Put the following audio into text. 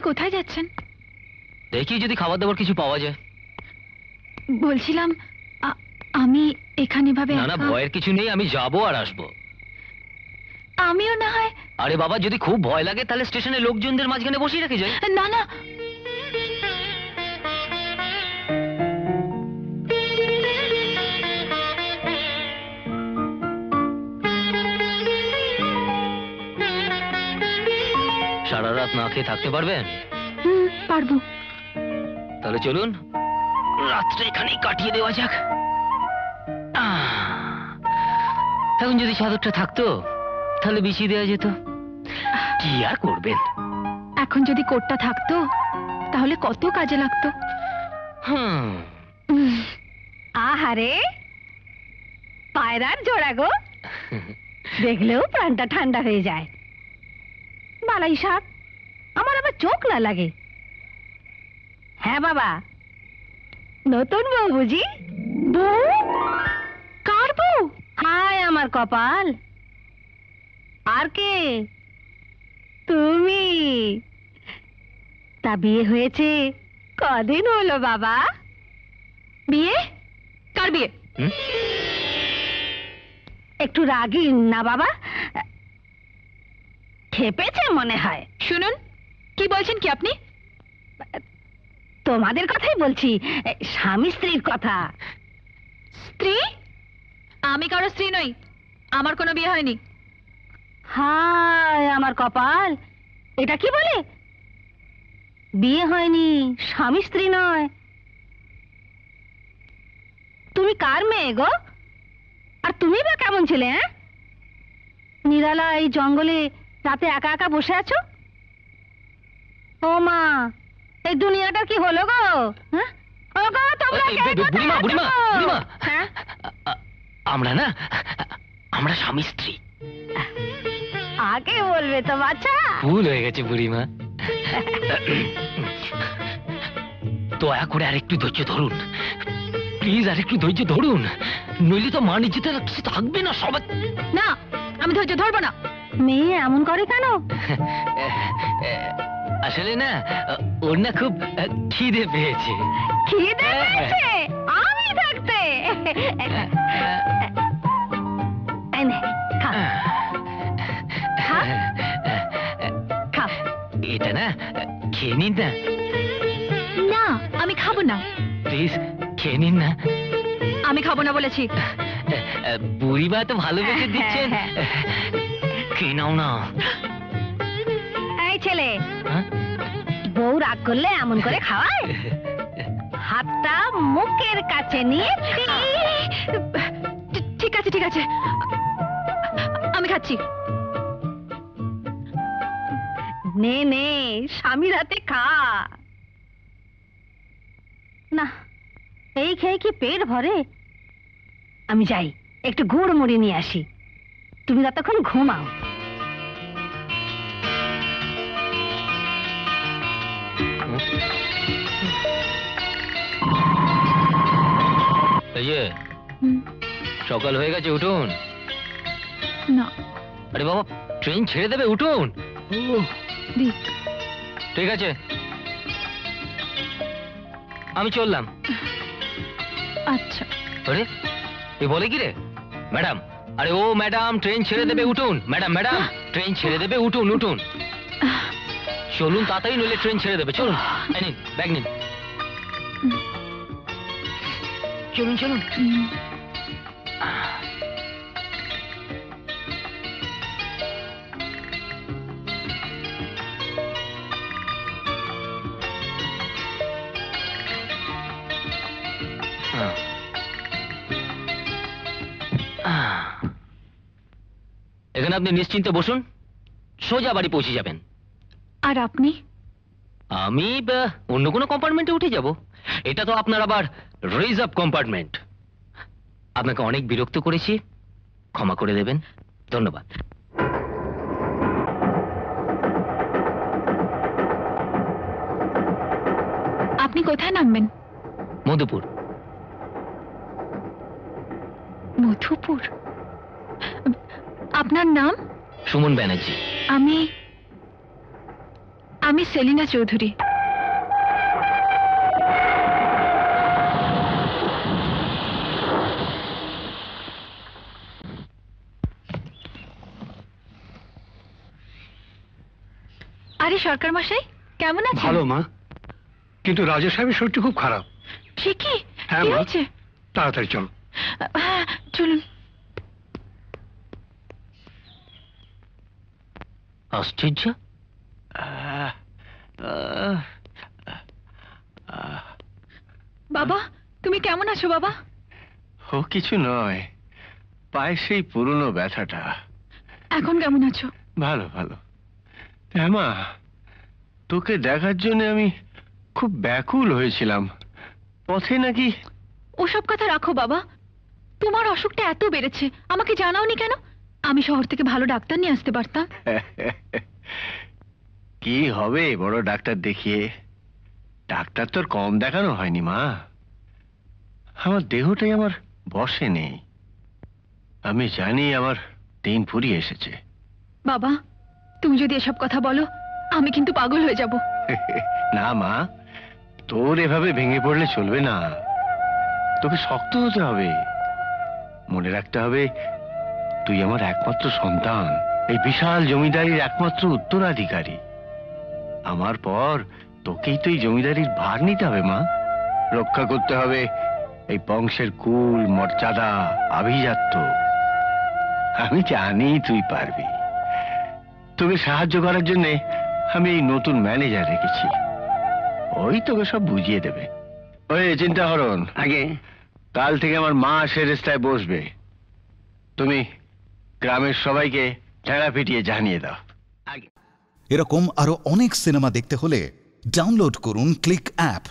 কোথায় যাচ্ছেন? দেখি যদি খাবার দাবার কিছু পাওয়া যায়। বলছিলাম আমি এখানে ভাবে না না, ভয়ের কিছু নেই, আমি যাবো আর আসবো। আমিও না হয়। আরে বাবা, যদি খুব ভয় লাগে তাহলে স্টেশনে লোকজনদের মাঝখানে বসিয়ে রেখে যাই। না না, সারা রাত না খেয়ে থাকতে পারবেন? পারবো। তাহলে চলুন রাতটা এখানেই কাটিয়ে দেওয়া যাক। এখন যদি চাদরটা থাকতো তাহলে বিছিয়ে দেওয়া যেত। কি আর করবেন। এখন যদি কোটটা থাকতো তাহলে কত কাজে লাগতো। আহারে, পায়রার জোড়া গো, দেখলেও প্রাণটা ঠান্ডা হয়ে যায়। বালাই সাপ, আমার আবার চোখ না লাগে। হ্যাঁ বাবা, নতুন বউ বুঝি? বউ? কার বউ? হায় আমার কপাল, আর কে? তুমি। তা বিয়ে হয়েছে কদিন হলো বাবা? বিয়ে? কার বিয়ে? একটু রাগি না বাবা? খেপেছে মনে হয়। শুনুন, কি বলছেন কি আপনি? তোমাদের কথাই বলছি, স্বামী স্ত্রীর কথা। স্ত্রী? আমি কারো স্ত্রী নই, আমার কোনো বিয়ে হয়নি। হায় আমার কপাল, এটা কি বলে? বিয়ে হয়নি, স্বামী স্ত্রী নয়। তুমি কার মেয়ে গো? আর তুমি বা কেমন ছিলে? নিরালা এই জঙ্গলে রাতে একা একা বসে আছো? ও মা, এই দুনিয়াটার কি হলো গো? ও গো, তোমরা কে কোথায় আছো? হ্যাঁ, আমরা না, আমরা স্বামী স্ত্রী। আগে বলবে তো বাচ্চা। ভুল হয়ে গেছে বুড়িমা। দয়া করে আরেকটু ধৈর্য ধরুন প্লিজ, আরেকটু ধৈর্য ধরুন, নইলে তো মা নিজেতে কিছু থাকবে না। সবাই না, আমি ধৈর্য ধরবো না। মেয়ে এমন করে কেন? আসলে না, ওর না খুব খিদে পেয়েছে। খিদে পেয়েছে আমি থাকতে? এই নে, খা। খা। খা। এটা না খেয়ে নিন না। না, আমি খাবো না। প্লিজ খেয়ে নিন না। আমি খাবো না বলেছি। বুড়িমা তো ভালোবেসে দিচ্ছেন, খেয়ে নাও না। এই ছেলে, বউ রাগ করলে এমন করে খাওয়ায়? হাতটা মুখের কাছে নিয়ে। ঠিক আছে ঠিক আছে, আমি খাচ্ছি। নে নে, স্বামীর হাতে খা। না, এই খেয়ে কি পেট ভরে? আমি যাই, একটু গুড় মুড়ি নিয়ে আসি, তুমি ততক্ষণ ঘুমাও। এই যে সকাল হয়ে গেছে, উঠুন। না। আরে বাবা, ট্রেন ছেড়ে দেবে, উঠুন। ঠিক আছে, আমি চললাম। আচ্ছা। আরে এ বলে কি রে? ম্যাডাম, আরে ও ম্যাডাম, ট্রেন ছেড়ে দেবে, উঠুন। ম্যাডাম ম্যাডাম, ট্রেন ছেড়ে দেবে, উঠুন উঠুন। চলুন তাড়াতাড়ি, নইলে ট্রেন ছেড়ে দেবে। চলুন, এই নিন ব্যাগ নিন। চলুন চলুন। এখানে আপনি নিশ্চিন্তে বসুন, সোজা বাড়ি পৌঁছে যাবেন। আর আপনি? আমি অন্য কোনো কম্পার্টমেন্টে উঠে যাব। এটা তো আপনার আবার রিজার্ভ কম্পার্টমেন্ট। আপনাকে অনেক বিরক্ত করেছি, ক্ষমা করে দেবেন। ধন্যবাদ। আপনি কোথায় নামবেন? মধুপুর। মধুপুর? আপনার নাম? সুমন ব্যানার্জি। আমি সেলিনা চৌধুরী। আরে সরকার মশাই, কেমন আছেন? ভালো মা, কিন্তু রাজা সাহেবের শরীরটা খুব খারাপ। সে কি? হ্যাঁ কি মা, হয়েছে? তাড়াতাড়ি চলো। হ্যাঁ, চলুন। আশ্চর্য। বাবা, তুমি কেমন আছো বাবা? ও কিছু নয়, পায়ে সেই পুরনো ব্যথাটা। এখন কেমন আছো? ভালো ভালো। হ্যাঁ মা, তোকে দেখার জন্য আমি খুব ব্যাকুল হয়েছিলাম। পথে নাকি ওসব কথা রাখো বাবা। তোমার অসুখটা এত বেড়েছে, আমাকে জানাওনি কেন? আমি শহর থেকে ভালো ডাক্তার নিয়ে আসতে পারতাম। কি হবে বড় ডাক্তার দেখিয়ে? ডাক্তার তোর কম দেখানো হয়নি মা। আমার দেহটাই আমার বশে নেই। আমি জানি আমার দিন ফুরিয়ে এসেছে। বাবা, তুমি যদি এসব কথা বলো, আমি কিন্তু পাগল হয়ে যাব। না মা, তোর এভাবে ভেঙে পড়লে চলবে না। তোকে শক্ত হতে হবে। মনে রাখতে হবে, তুই আমার একমাত্র সন্তান, এই বিশাল জমিদারির একমাত্র উত্তরাধিকারী। আমার পর তোকেই তো এই জমিদারির ভার নিতে হবে মা। রক্ষা করতে হবে এই বংশের কুল, মর্যাদা, আভিজাত্য। আমি জানি তুই পারবি। তোকে সাহায্য করার জন্য আমি এই নতুন ম্যানেজার রেখেছি। ওই তোকে সব বুঝিয়ে দেবে। ওই চিন্তা হরণ, আগে কাল থেকে আমার মা সেরেস্তায় বসবে। তুমি গ্রামের সবাইকে ঠেলা পিটিয়ে জানিয়ে দাও। এরকম আরো অনেক সিনেমা দেখতে হলে ডাউনলোড করুন ক্লিক অ্যাপ।